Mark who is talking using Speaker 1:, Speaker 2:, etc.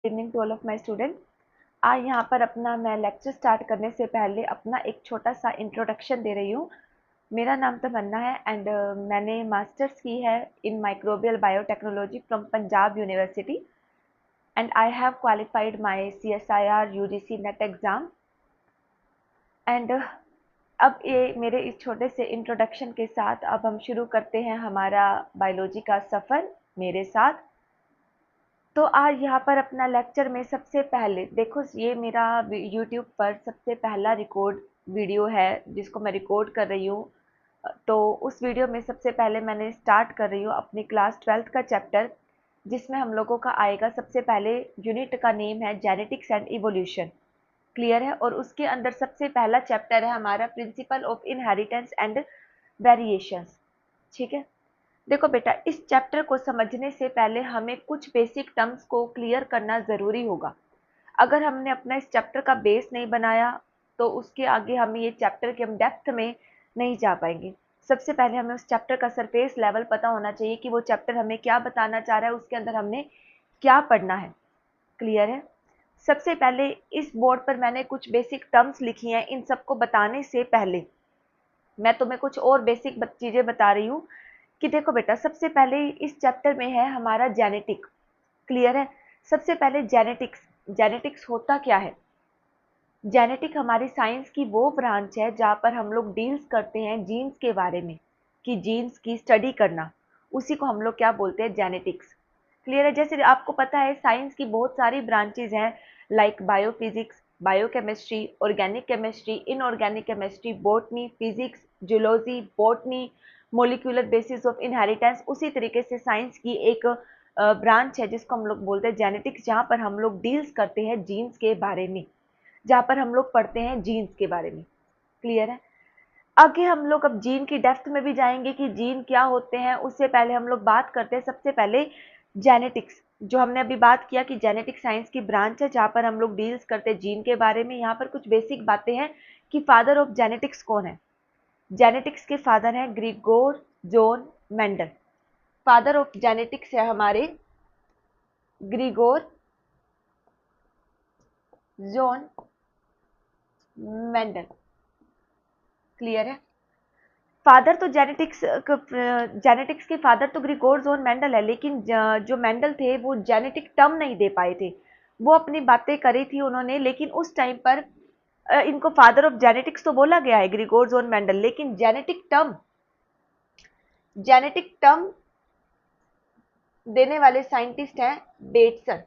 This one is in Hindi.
Speaker 1: Evening to all of my student. आज यहाँ पर अपना मैं लेक्चर स्टार्ट करने से पहले अपना एक छोटा सा इंट्रोडक्शन दे रही हूँ। मेरा नाम तमन्ना है एंड मैंने मास्टर्स की है in microbial biotechnology from Punjab University and I have qualified my CSIR UGC NET exam and अब ये मेरे इस छोटे से इंट्रोडक्शन के साथ अब हम शुरू करते हैं हमारा बायोलॉजी का सफ़र मेरे साथ। तो आज यहाँ पर अपना लेक्चर में सबसे पहले देखो, ये मेरा यूट्यूब पर सबसे पहला रिकॉर्ड वीडियो है जिसको मैं रिकॉर्ड कर रही हूँ। तो उस वीडियो में सबसे पहले मैंने स्टार्ट कर रही हूँ अपनी क्लास 12th का चैप्टर, जिसमें हम लोगों का आएगा सबसे पहले यूनिट का नेम है जेनेटिक्स एंड इवोल्यूशन। क्लियर है। और उसके अंदर सबसे पहला चैप्टर है हमारा principle of inheritance and variations. ठीक है। देखो बेटा, इस चैप्टर को समझने से पहले हमें कुछ बेसिक टर्म्स को क्लियर करना ज़रूरी होगा। अगर हमने अपना इस चैप्टर का बेस नहीं बनाया तो उसके आगे हमें ये चैप्टर के हम डेप्थ में नहीं जा पाएंगे। सबसे पहले हमें उस चैप्टर का सरफेस लेवल पता होना चाहिए कि वो चैप्टर हमें क्या बताना चाह रहा है, उसके अंदर हमने क्या पढ़ना है। क्लियर है। सबसे पहले इस बोर्ड पर मैंने कुछ बेसिक टर्म्स लिखी हैं। इन सबको बताने से पहले मैं तुम्हें कुछ और बेसिक चीज़ें बता रही हूँ कि देखो बेटा, सबसे पहले इस चैप्टर में है हमारा जेनेटिक। क्लियर है। सबसे पहले जेनेटिक्स। जेनेटिक्स होता क्या है? जेनेटिक हमारी साइंस की वो ब्रांच है जहाँ पर हम लोग डील्स करते हैं जीन्स के बारे में, कि जीन्स की स्टडी करना, उसी को हम लोग क्या बोलते हैं? जेनेटिक्स। क्लियर है। जैसे आपको पता है साइंस की बहुत सारी ब्रांचेज हैं, like biophysics, biochemistry, organic chemistry, inorganic chemistry, botany, physics, zoology, botany, molecular basis of inheritance. उसी तरीके से साइंस की एक ब्रांच है जिसको हम लोग बोलते हैं जेनेटिक्स, जहाँ पर हम लोग डील्स करते हैं जीन्स के बारे में, जहाँ पर हम लोग पढ़ते हैं जीन्स के बारे में। क्लियर है। आगे हम लोग अब जीन की डेप्थ में भी जाएंगे कि जीन क्या होते हैं। उससे पहले हम लोग बात करते हैं सबसे पहले जेनेटिक्स। जो हमने अभी बात किया कि जेनेटिक साइंस की ब्रांच है जहाँ पर हम लोग डील्स करते हैं जीन के बारे में। यहाँ पर कुछ बेसिक बातें हैं कि फादर ऑफ जेनेटिक्स कौन है। जेनेटिक्स के फादर हैं Grigor John Mendel. Father of genetics है हमारे ग्रिगोर जॉन मेंडल। क्लियर है। फादर तो जेनेटिक्स के फादर तो ग्रिगोर जॉन मेंडल है, लेकिन जो मेंडल थे वो जेनेटिक टर्म नहीं दे पाए थे। वो अपनी बातें करी थी उन्होंने, लेकिन उस टाइम पर इनको फादर ऑफ जेनेटिक्स तो बोला गया है ग्रिगोर जॉन मेंडल, लेकिन जेनेटिक टर्म देने वाले साइंटिस्ट हैं बेटसन।